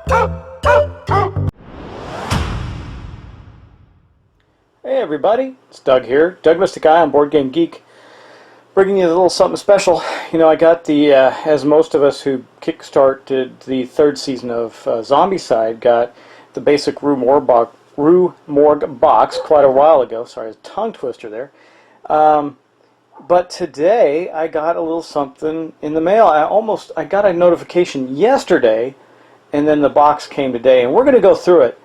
Hey everybody, it's Doug here, Doug Mystic Eye on Board Game Geek, bringing you a little something special. You know, I got the, as most of us who kickstarted the third season of Zombicide, got the basic Rue Morgue box quite a while ago. Sorry, a tongue twister there. But today I got a little something in the mail. I got a notification yesterday, and then the box came today, and we're going to go through it.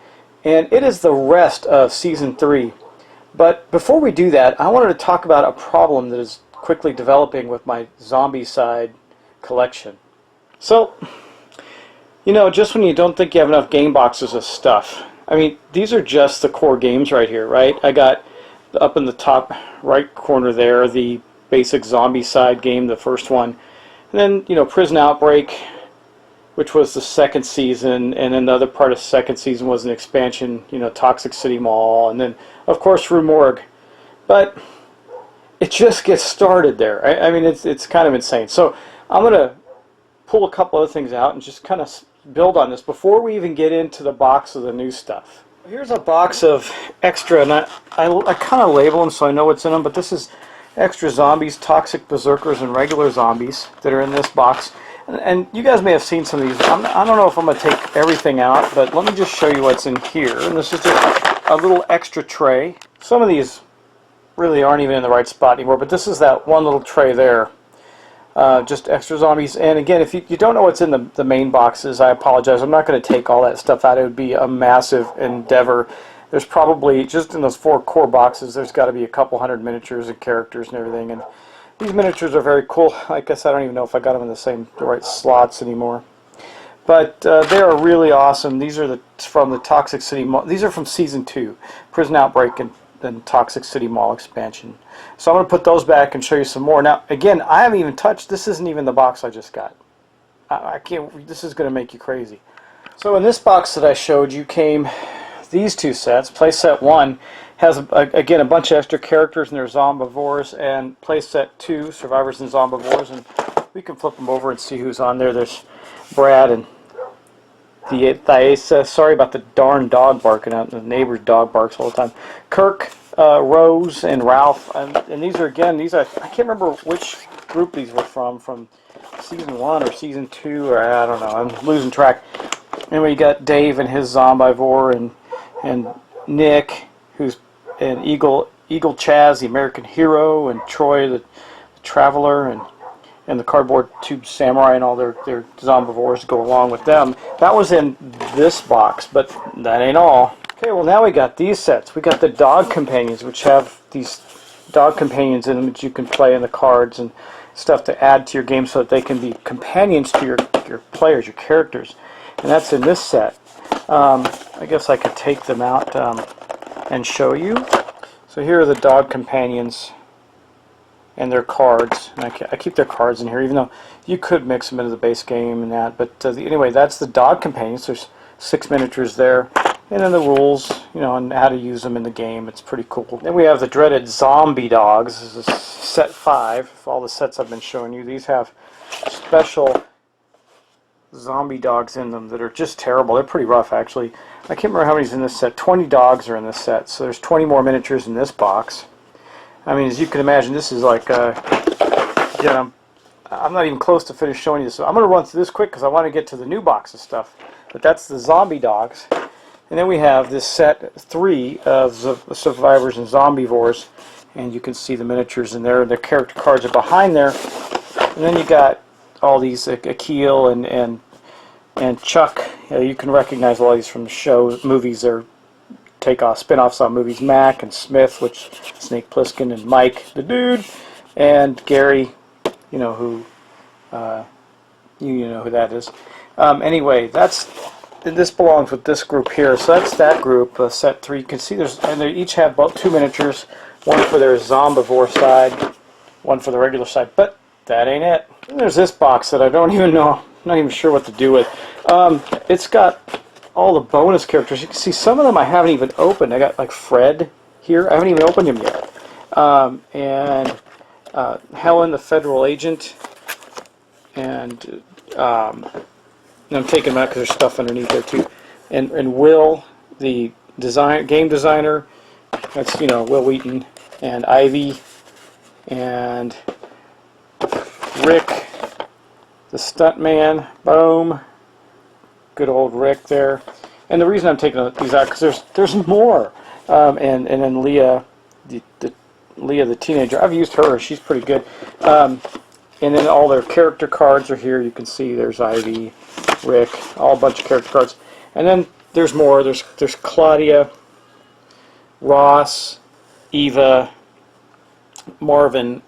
And it is the rest of Season 3. But before we do that, I wanted to talk about a problem that is quickly developing with my Zombicide collection. So, you know, just when you don't think you have enough game boxes of stuff, I mean, these are just the core games right here, right? I got up in the top right corner there, the basic Zombicide game, the first one. And then, you know, Prison Outbreak, which was the second season, and then the other part of the second season was an expansion, you know, Toxic City Mall, and then, of course, Rue Morgue. But it just gets started there. I mean, it's kind of insane. So I'm going to pull a couple other things out and just kind of build on this before we even get into the box of the new stuff. Here's a box of extra, and I kind of label them so I know what's in them, but this is extra zombies, toxic berserkers, and regular zombies that are in this box. And you guys may have seen some of these. I don't know if I'm going to take everything out, but let me just show you what's in here. And this is just a little extra tray. Some of these really aren't even in the right spot anymore, but this is that one little tray there. Just extra zombies. And again, if you don't know what's in the main boxes, I apologize. I'm not going to take all that stuff out. It would be a massive endeavor. There's probably, just in those 4 core boxes, there's got to be a couple hundred miniatures and characters and everything. And these miniatures are very cool. I guess I don't even know if I got them in the right slots anymore. But they are really awesome. These are from the Toxic City Mall. These are from Season 2, Prison Outbreak and Toxic City Mall expansion. So I'm going to put those back and show you some more. Now, again, I haven't even touched. This isn't even the box I just got. I can't. This is going to make you crazy. So in this box that I showed you came these 2 sets. Playset 1 has, again, a bunch of extra characters and their zombivores, and playset 2, Survivors and Zombivores, and we can flip them over and see who's on there. There's Brad and the Thaisa. Sorry about the darn dog barking out. The neighbor's dog barks all the time. Kirk, Rose, and Ralph. And these are, again, I can't remember which group these were from Season 1 or Season 2, or I don't know. I'm losing track. Anyway, you got Dave and his zombivore, and Nick, who's an Eagle Chaz, the American hero, and Troy, the traveler, and the cardboard tube samurai, and all their zombivores go along with them. That was in this box, but that ain't all. Okay, well now we got these sets. We got the dog companions, which have these dog companions in them that you can play in the cards and stuff to add to your game so that they can be companions to your players, your characters. And that's in this set. I guess I could take them out and show you. So here are the dog companions and their cards. And I keep their cards in here, even though you could mix them into the base game and that. But anyway, that's the dog companions. There's 6 miniatures there. And then the rules, you know, and how to use them in the game. It's pretty cool. Then we have the dreaded zombie dogs. This is set 5. All the sets I've been showing you. These have special zombie dogs in them that are just terrible. They're pretty rough, actually. I can't remember how many's in this set. 20 dogs are in this set, so there's 20 more miniatures in this box. I mean, as you can imagine, this is like, again, I'm not even close to finish showing you this. So I'm going to run through this quick because I want to get to the new box of stuff. But that's the zombie dogs. And then we have this set 3 of Survivors and Zombivores, and you can see the miniatures in there. The character cards are behind there. And then you got all these, Akil and Chuck. You can recognize all these from the shows, movies, or spin-offs on movies. Mac and Smith, which Snake Plissken, and Mike, the dude, and Gary, you know who, you know who that is. Anyway, this belongs with this group here. So that's that group, set 3. You can see and they each have about 2 miniatures, one for their zombivore side, one for the regular side. But that ain't it. And there's this box that I don't even know. I'm not even sure what to do with. It's got all the bonus characters. You can see some of them I haven't even opened. I got like Fred here. I haven't even opened him yet. And Helen, the federal agent, and And I'm taking them out because there's stuff underneath there too. And Will, the game designer, that's, you know, Will Wheaton, and Ivy, and Rick, the stuntman. Boom. Good old Rick there. And the reason I'm taking these out because there's more. And then Leah, Leah the teenager. I've used her. She's pretty good. And then all their character cards are here. You can see there's Ivy, Rick, all a bunch of character cards. And then there's more. There's Claudia, Ross, Eva, Marvin,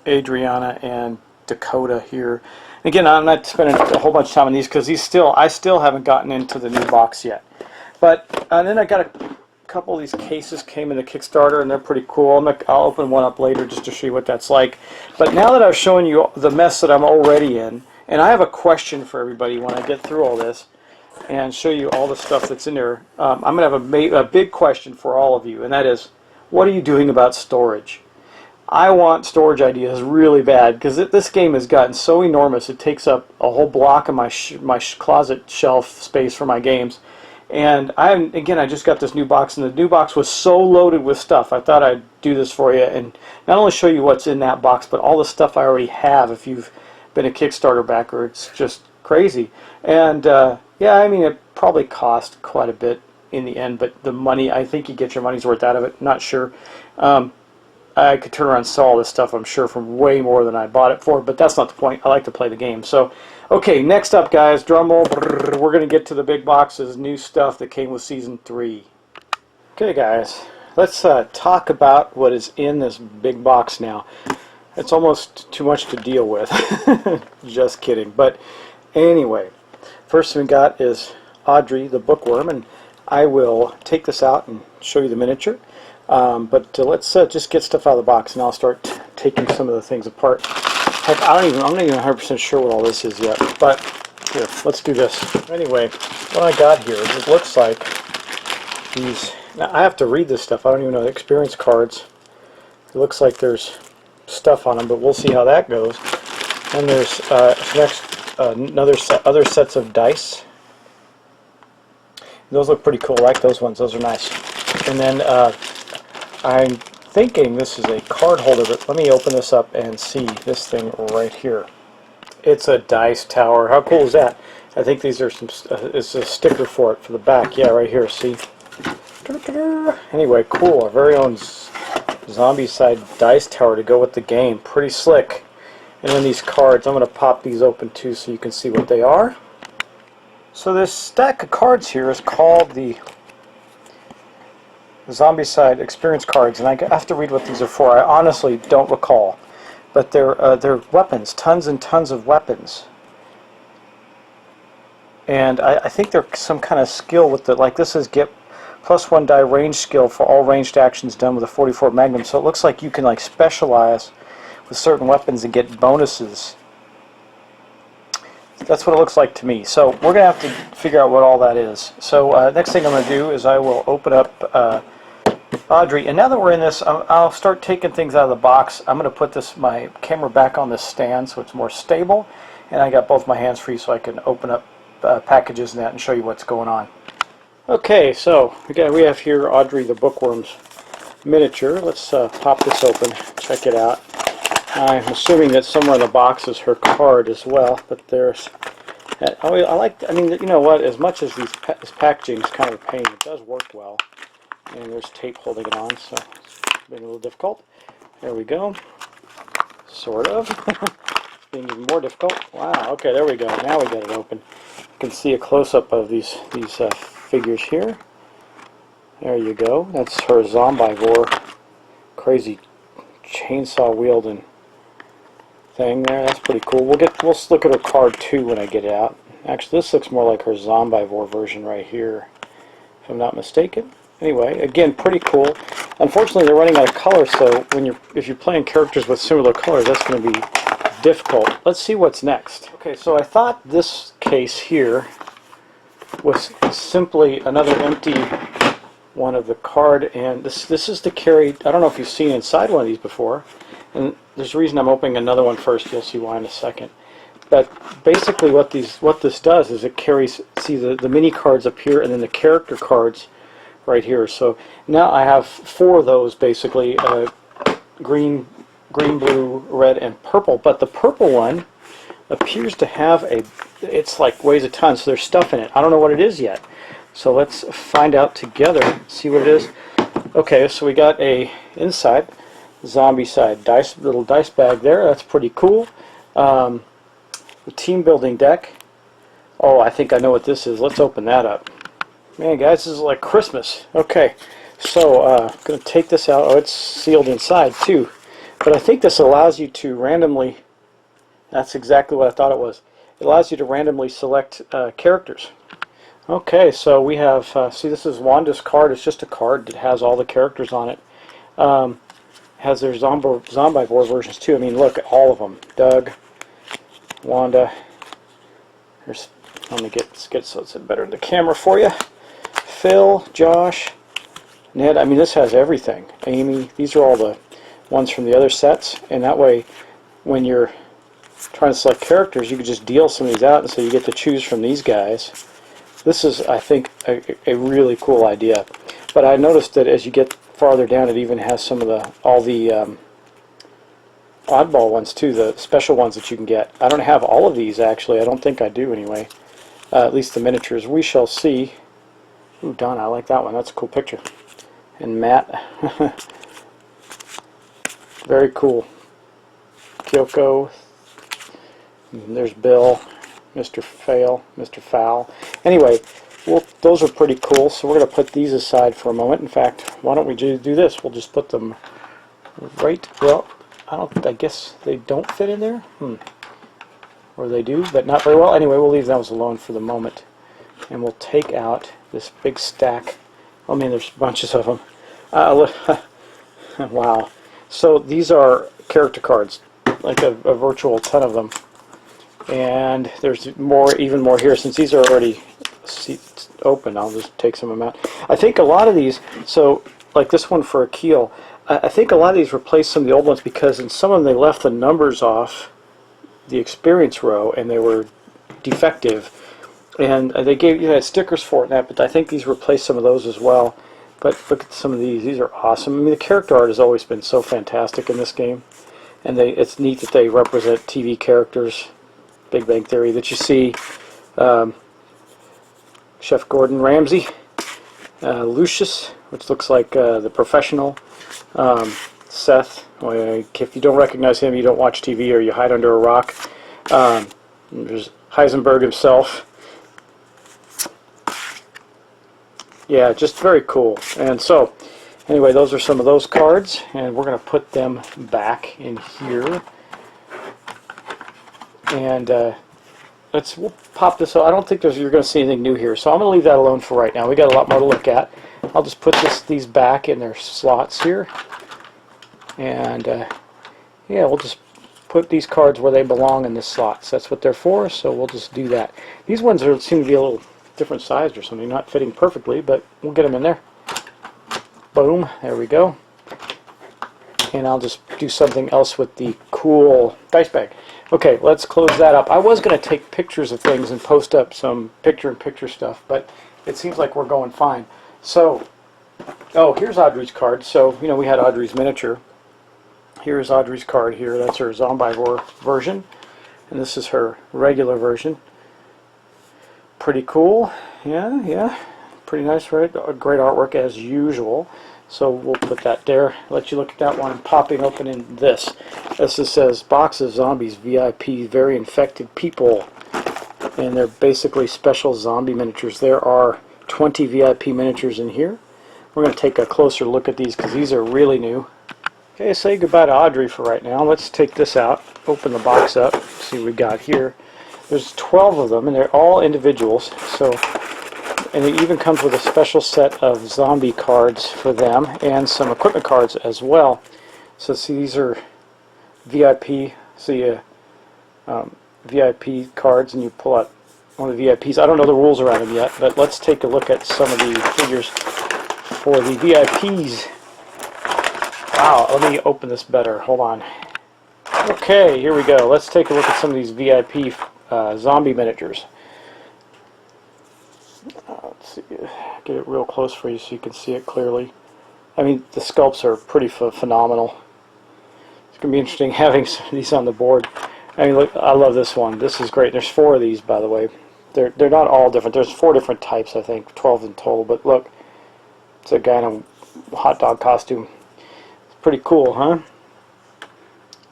Adriana, and Dakota here. Again, I'm not spending a whole bunch of time on these because I still haven't gotten into the new box yet. But then I got a couple of these cases came in the Kickstarter, and they're pretty cool. I'll open one up later just to show you what that's like. But now that I've shown you the mess that I'm already in, and I have a question for everybody when I get through all this and show you all the stuff that's in there, I'm going to have a big question for all of you, and that is, what are you doing about storage? I want storage ideas really bad because this game has gotten so enormous. It takes up a whole block of my closet shelf space for my games. And I just got this new box, and the new box was so loaded with stuff. I thought I'd do this for you and not only show you what's in that box, but all the stuff I already have if you've been a Kickstarter backer. It's just crazy. And yeah, I mean, it probably cost quite a bit in the end, but the money, I think you get your money's worth out of it. Not sure. I could turn around and sell all this stuff, I'm sure, for way more than I bought it for, but that's not the point. I like to play the game. So, okay, next up, guys, drum roll, we're going to get to the big boxes, new stuff that came with Season 3. Okay, guys, let's talk about what is in this big box now. It's almost too much to deal with. Just kidding. But anyway, first thing we got is Audrey, the bookworm, and I will take this out and show you the miniature. But let's just get stuff out of the box, and I'll start taking some of the things apart. Heck, I'm not even 100% sure what all this is yet. But here, let's do this. Anyway, what I got here is it looks like these. Now I have to read this stuff. I don't even know the experience cards. It looks like there's stuff on them, but we'll see how that goes. And there's other sets of dice. Those look pretty cool. I like those ones. Those are nice. And then I'm thinking this is a card holder, but let me open this up and see this thing right here. It's a dice tower. How cool is that? I think these are some. It's a sticker for it for the back. Yeah, right here. See. Anyway, cool. Our very own Zombicide dice tower to go with the game. Pretty slick. And then these cards. I'm going to pop these open too, so you can see what they are. So this stack of cards here is called the Zombicide experience cards, and I have to read what these are for. I honestly don't recall, but they're weapons, tons and tons of weapons, and I think they're some kind of skill with the, like this is get +1 die range skill for all ranged actions done with a 44 Magnum. So it looks like you can like specialize with certain weapons and get bonuses. That's what it looks like to me. So we're going to have to figure out what all that is. So next thing I'm going to do is I will open up Audrey. And now that we're in this, I'll start taking things out of the box. I'm going to put my camera back on this stand so it's more stable. And I got both my hands free so I can open up packages and that and show you what's going on. Okay, so we have here Audrey the Bookworm's miniature. Let's pop this open, check it out. I'm assuming that somewhere in the box is her card as well, but there's. I mean, you know what? As much as this packaging is kind of a pain, it does work well. And there's tape holding it on, so it's being a little difficult. There we go. Sort of. It's being even more difficult. Wow. Okay, there we go. Now we got it open. You can see a close-up of these figures here. There you go. That's her Zombivore, crazy chainsaw wielding thing there. That's pretty cool. We'll look at her card too when I get it out. Actually, this looks more like her Zombivore version right here, if I'm not mistaken. Anyway, again, pretty cool. Unfortunately, they're running out of color, so if you're playing characters with similar colors, that's going to be difficult. Let's see what's next. Okay, so I thought this case here was simply another empty one of the card, and this is to carry. I don't know if you've seen inside one of these before, and there's a reason I'm opening another one first. You'll see why in a second. But basically what this does is it carries, see the mini cards up here and then the character cards right here. So now I have 4 of those basically, green, blue, red, and purple. But the purple one appears to have it's like weighs a ton, so there's stuff in it. I don't know what it is yet. So let's find out together, see what it is. Okay, so we got a inside Zombicide little dice bag there. That's pretty cool. The team building deck. Oh, I think I know what this is. Let's open that up. Man, guys, this is like Christmas. Okay, so I'm going to take this out. Oh, it's sealed inside too. But I think this allows you to randomly, that's exactly what I thought it was. It allows you to randomly select characters. Okay, so we have, see, this is Wanda's card. It's just a card that has all the characters on it. Has their Zombivore versions too. I mean, look at all of them. Doug, Wanda. Here's, let me get so it's better in the camera for you. Phil, Josh, Ned. I mean, this has everything. Amy. These are all the ones from the other sets, and that way, when you're trying to select characters, you can just deal some of these out, and so you get to choose from these guys. This is, I think, a really cool idea. But I noticed that as you get farther down, it even has some of all the oddball ones too, the special ones that you can get. I don't have all of these actually. I don't think I do anyway. At least the miniatures. We shall see. Ooh, Donna, I like that one. That's a cool picture. And Matt. Very cool. Kyoko. And there's Bill. Mr. Fowl. Anyway, those are pretty cool, so we're going to put these aside for a moment. In fact, why don't we do this? We'll just put them right, well, I guess they don't fit in there? Or they do, but not very well. Anyway, we'll leave those alone for the moment. And we'll take out this big stack. I mean, there's bunches of them. Wow. So these are character cards, like a virtual ton of them. And there's even more here. Since these are already open, I'll just take some of them out. I think a lot of these, so like this one for Akil, I think a lot of these replaced some of the old ones because in some of them they left the numbers off the experience row and they were defective. And they had stickers for it and that, but I think these replaced some of those as well. But look at some of these. These are awesome. I mean, the character art has always been so fantastic in this game. And it's neat that they represent TV characters. Big Bang Theory that you see. Chef Gordon Ramsay, Lucius, which looks like the professional, Seth. If you don't recognize him, you don't watch TV or you hide under a rock. There's Heisenberg himself. Yeah, just very cool. And so, anyway, those are some of those cards, and we're going to put them back in here. And we'll pop this out. I don't think you're going to see anything new here, so I'm going to leave that alone for right now. We got a lot more to look at. I'll just put these back in their slots here, and yeah, we'll just put these cards where they belong in the slots. That's what they're for, so we'll just do that. These ones seem to be a little different sized or something, not fitting perfectly, but we'll get them in there. Boom, there we go. And I'll just do something else with the cool dice bag. Okay, let's close that up. I was going to take pictures of things and post up some picture-in-picture stuff, but it seems like we're going fine. So, oh, here's Audrey's card. So, you know, we had Audrey's miniature. Here's Audrey's card here. That's her Zombivore version. And this is her regular version. Pretty cool. Yeah. Pretty nice, right? Great artwork as usual. So we'll put that there. Let you look at that one popping open in this. This says Box of Zombies VIP, very infected people. And they're basically special zombie miniatures. There are 20 VIP miniatures in here. We're going to take a closer look at these because these are really new. Okay, say goodbye to Audrey for right now. Let's take this out, open the box up, see what we got here. There's 12 of them, and they're all individuals. So, and it even comes with a special set of zombie cards for them, and some equipment cards as well. So see, these are VIP. See, VIP cards, and you pull out one of the VIPs. I don't know the rules around them yet, but let's take a look at some of the figures for the VIPs. Wow, let me open this better. Hold on. Okay, here we go. Let's take a look at some of these VIP zombie miniatures. Let's see, get it real close for you so you can see it clearly. I mean, the sculpts are pretty phenomenal. It's going to be interesting having some of these on the board. I mean, look, I love this one. This is great. There's 4 of these, by the way. They're not all different. There's 4 different types, I think, 12 in total. But look, it's a guy in a hot dog costume. It's pretty cool, huh?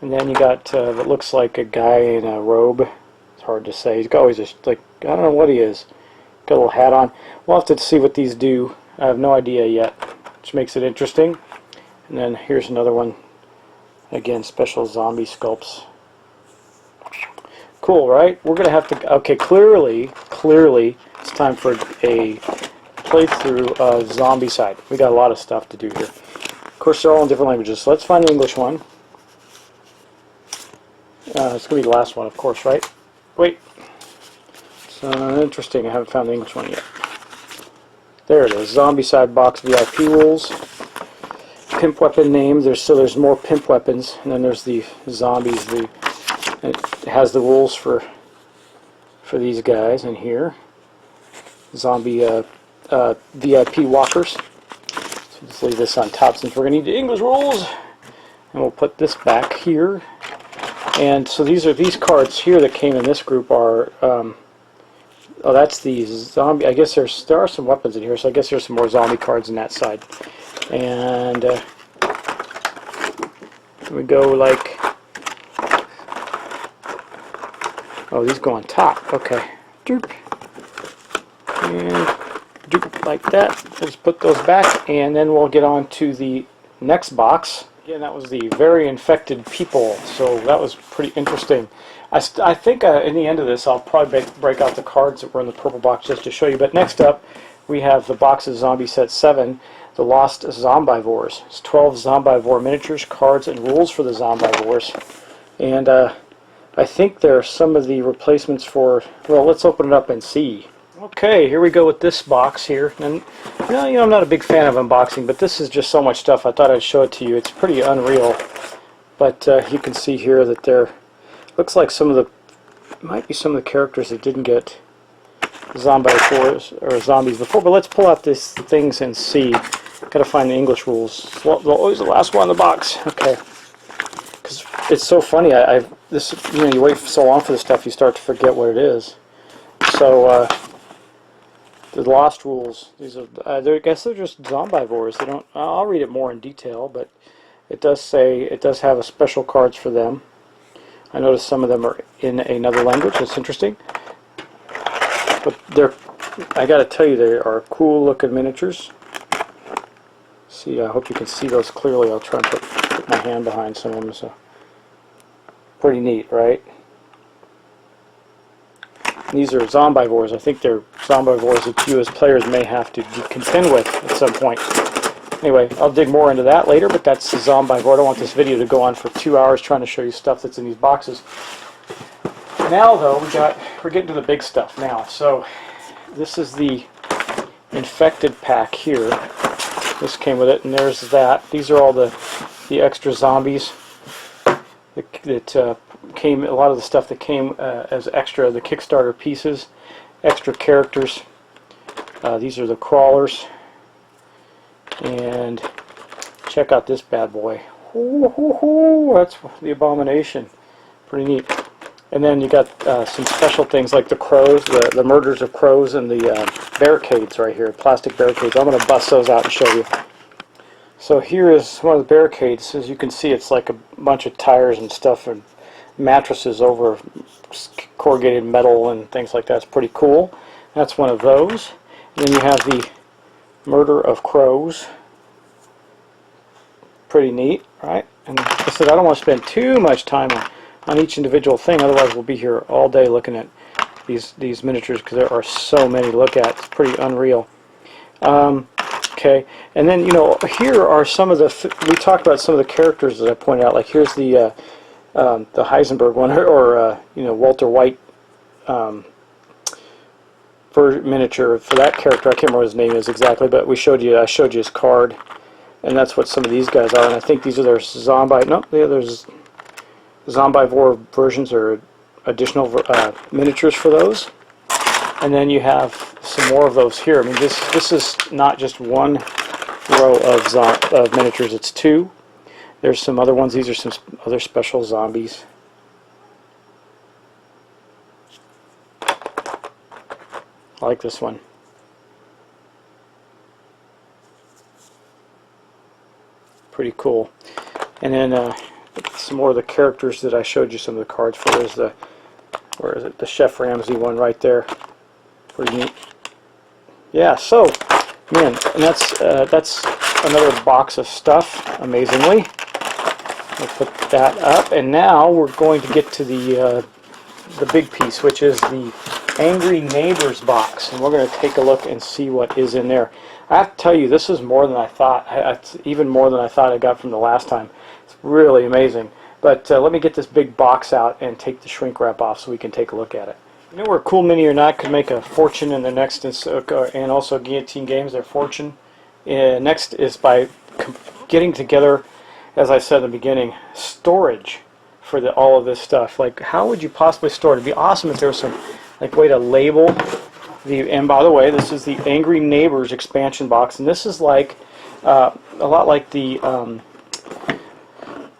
And then you got what looks like a guy in a robe. It's hard to say. He's always just like, I don't know what he is. Got a little hat on. We'll have to see what these do. I have no idea yet, which makes it interesting. And then here's another one. Again, special zombie sculpts. Cool, right? We're going to have to... Okay, clearly, it's time for a playthrough of Zombicide. We got a lot of stuff to do here. Of course, they're all in different languages. So let's find the English one. It's going to be the last one, of course, right? Wait. It's interesting. I haven't found the English one yet. There it is. Zombicide box VIP rules. Pimp weapon names. There's more pimp weapons, and then there's the zombies. It has the rules for these guys in here. Zombie VIP walkers. So just leave this on top since we're going to need the English rules, and we'll put this back here. And so these cards here that came in this group are. Oh, that's the zombie. I guess there are some weapons in here, so I guess there's some more zombie cards on that side. And we go like, oh, these go on top. Okay, doop, and doop, like that. We'll just put those back, and then we'll get on to the next box. Again, that was the very infected people, so that was pretty interesting. I think in the end of this, I'll probably break out the cards that were in the purple box just to show you. But next up, we have the box of Zombie Set 7, the Lost Zombivores. It's 12 Zombivore miniatures, cards, and rules for the Zombivores. And I think there are some of the replacements for... Well, let's open it up and see. Okay, here we go with this box here. And you know, I'm not a big fan of unboxing, but this is just so much stuff. I thought I'd show it to you. It's pretty unreal. But you can see here that there looks like might be some of the characters that didn't get Zombivores or zombies before. But let's pull out these things and see. Got to find the English rules. Well, always the last one in the box. Okay, because it's so funny. You wait so long for this stuff, you start to forget what it is. So. The Lost rules. These are, I guess they're just Zombivores. They don't. I'll read it more in detail, but it does say it does have a special cards for them. I noticed some of them are in another language. That's interesting. But I got to tell you, they are cool looking miniatures. See, I hope you can see those clearly. I'll try and put my hand behind some of them. So pretty neat, right? These are Zombivores. I think they're Zombivores that you as players may have to contend with at some point. Anyway, I'll dig more into that later, but that's the Zombivore. I don't want this video to go on for 2 hours trying to show you stuff that's in these boxes. Now, though, we're getting to the big stuff now. So, this is the infected pack here. This came with it, and there's that. These are all the extra zombies that came, a lot of the stuff that came as extra, the Kickstarter pieces, extra characters. These are the crawlers, and check out this bad boy. That's the Abomination. Pretty neat. And then you got some special things like the crows, the murders of crows, and the barricades right here, plastic barricades. I'm going to bust those out and show you. So here is one of the barricades. As you can see, it's like a bunch of tires and stuff and mattresses over corrugated metal and things like that. It's pretty cool. That's one of those. And then you have the murder of crows. Pretty neat, right? And like I said, I don't want to spend too much time on each individual thing, otherwise we'll be here all day looking at these miniatures because there are so many to look at. It's pretty unreal. Okay, and then here are some of the. We talked about some of the characters that I pointed out. Like here's the Heisenberg one, or Walter White miniature for that character. I can't remember what his name is exactly, but I showed you his card, and that's what some of these guys are. And I think these are their zombie. No, there's Zombivore versions or additional miniatures for those. And then you have some more of those here. I mean, this is not just one row of miniatures, it's two. There's some other ones. These are some other special zombies. I like this one. Pretty cool. And then some more of the characters that I showed you some of the cards for. There's the, where is it? The Chef Ramsay one right there. Pretty neat. Yeah, so, man, and that's another box of stuff, amazingly. We'll put that up, and now we're going to get to the big piece, which is the Angry Neighbors box, and we're going to take a look and see what is in there. I have to tell you, this is more than I thought. It's even more than I thought I got from the last time. It's really amazing. But let me get this big box out and take the shrink wrap off so we can take a look at it. You know where Cool Mini or Not could make a fortune in the next, and also Guillotine Games, their fortune? Next is by getting together, as I said in the beginning, storage for all of this stuff. Like, how would you possibly store it? It'd be awesome if there was some way to label the. And by the way, this is the Angry Neighbors expansion box, and this is like a lot like the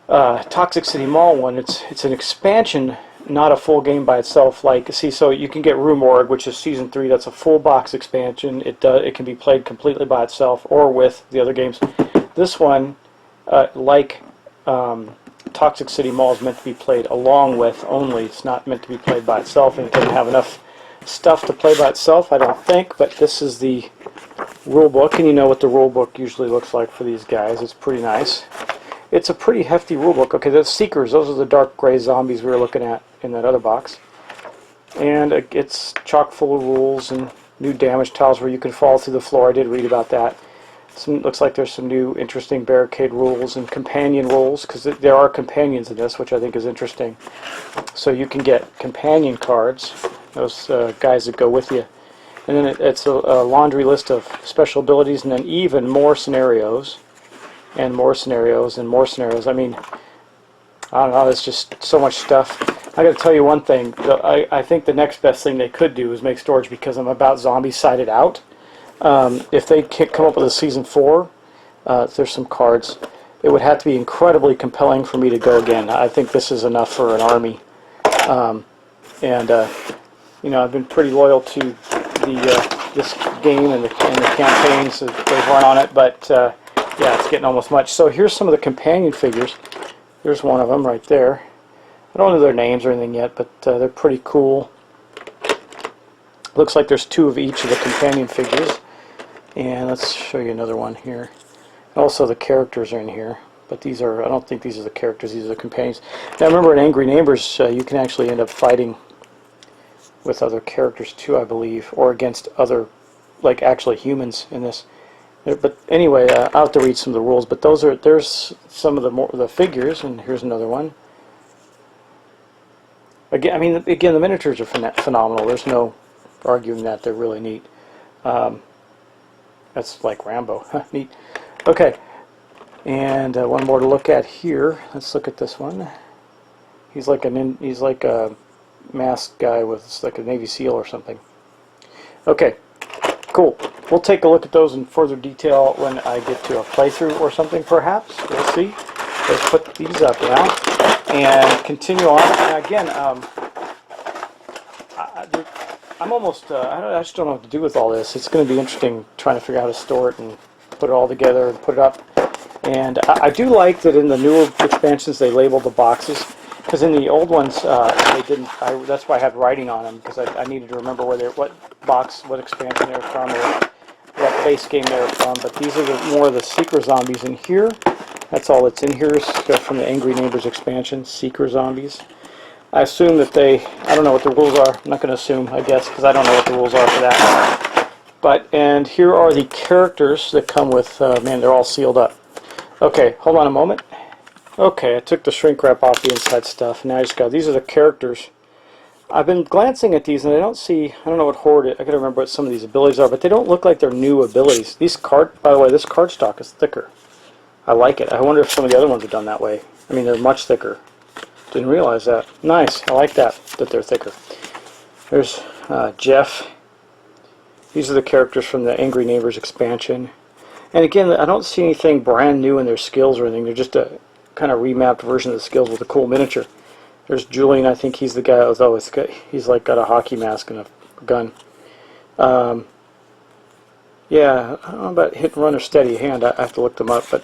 Toxic City Mall one. It's an expansion, not a full game by itself. Like, see, so you can get Room Org, which is Season 3. That's a full box expansion. It can be played completely by itself or with the other games. This one, Toxic City Mall, is meant to be played along with only. It's not meant to be played by itself, and it doesn't have enough stuff to play by itself, I don't think. But this is the rule book, and you know what the rule book usually looks like for these guys. It's pretty nice. It's a pretty hefty rule book. Okay, the Seekers, those are the dark gray zombies we were looking at in that other box. And it's chock full of rules and new damage tiles where you can fall through the floor. I did read about that. Looks like there's some new interesting barricade rules and companion rules, because there are companions in this, which I think is interesting. So you can get companion cards, those guys that go with you. And then it's a laundry list of special abilities, and then even more scenarios, and more scenarios, and more scenarios. I mean, I don't know, it's just so much stuff. I got to tell you one thing. I think the next best thing they could do is make storage, because I'm about zombie-sided out. If they come up with a Season 4, there's some cards. It would have to be incredibly compelling for me to go again. I think this is enough for an army. You know, I've been pretty loyal to this game and the campaigns that they've run on it, but yeah, it's getting almost much. So here's some of the companion figures. There's one of them right there. I don't know their names or anything yet, but they're pretty cool. Looks like there's two of each of the companion figures. And let's show you another one here. Also, the characters are in here, but these are, I don't think these are the characters, these are the companions. Now remember, in Angry Neighbors, you can actually end up fighting with other characters too, I believe, or against other, like, actually humans in this. But anyway, I'll have to read some of the rules, but there's some of the figures, and here's another one. Again, I mean, again, the miniatures are phenomenal. There's no arguing that. They're really neat. That's like Rambo. Neat. Okay, and one more to look at here. Let's look at this one. He's like a masked guy with like a Navy SEAL or something. Okay, cool. We'll take a look at those in further detail when I get to a playthrough or something, perhaps. We'll see. Let's put these up now and continue on. And again, I'm almost, I just don't know what to do with all this. It's going to be interesting trying to figure out how to store it and put it all together and put it up. And I do like that in the newer expansions they labeled the boxes, because in the old ones they didn't. That's why I had writing on them, because I needed to remember what box, what expansion they were from, or what base game they were from. But these are more of the Seeker zombies in here. That's all that's in here is from the Angry Neighbors expansion, Seeker zombies. I assume that I don't know what the rules are. I'm not going to assume, I guess, because I don't know what the rules are for that. And here are the characters that come with, man, they're all sealed up. Okay, hold on a moment. Okay, I took the shrink wrap off the inside stuff. Now I just got, these are the characters. I've been glancing at these and I don't know what horde, I gotta remember what some of these abilities are, but they don't look like they're new abilities. By the way, this card stock is thicker. I like it. I wonder if some of the other ones are done that way. I mean, they're much thicker. Didn't realize that. Nice. I like that they're thicker. There's Jeff. These are the characters from the Angry Neighbors expansion. And again, I don't see anything brand new in their skills or anything. They're just a kind of remapped version of the skills with a cool miniature. There's Julian. I think he's the guy. Although he's like got a hockey mask and a gun. Yeah, I don't know about hit and run or steady hand. I have to look them up. But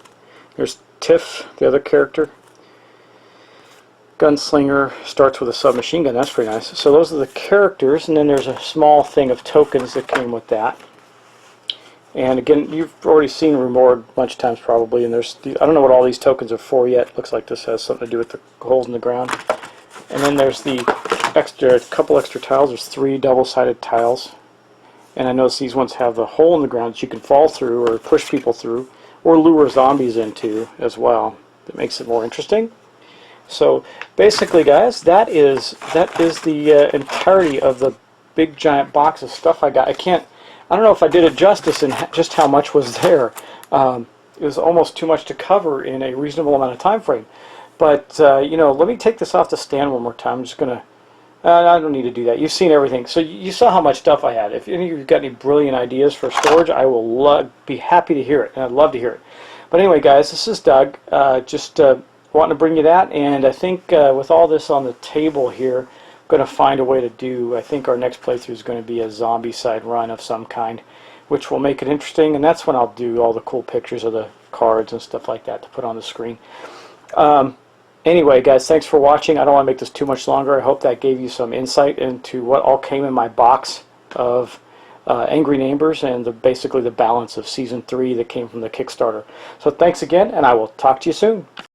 there's Tiff, the other character. Gunslinger starts with a submachine gun. That's pretty nice. So those are the characters, and then there's a small thing of tokens that came with that. And again, you've already seen Reward a bunch of times probably, and there's I don't know what all these tokens are for yet. Looks like this has something to do with the holes in the ground. And then there's the couple extra tiles. There's 3 double-sided tiles. And I notice these ones have the hole in the ground that you can fall through or push people through or lure zombies into as well. That makes it more interesting. So basically, guys, that is the entirety of the big giant box of stuff I got. I don't know if I did it justice in just how much was there. It was almost too much to cover in a reasonable amount of time frame. But you know, let me take this off the stand one more time. I'm just gonna. I don't need to do that. You've seen everything, so you saw how much stuff I had. If any of you've got any brilliant ideas for storage, I will be happy to hear it, and I'd love to hear it. But anyway, guys, this is Doug. Just wanting to bring you that, and I think with all this on the table here, I'm going to find a way to do, I think our next playthrough is going to be a Zombicide run of some kind, which will make it interesting, and that's when I'll do all the cool pictures of the cards and stuff like that to put on the screen. Anyway, guys, thanks for watching. I don't want to make this too much longer. I hope that gave you some insight into what all came in my box of Angry Neighbors and basically the balance of Season 3 that came from the Kickstarter. So thanks again, and I will talk to you soon.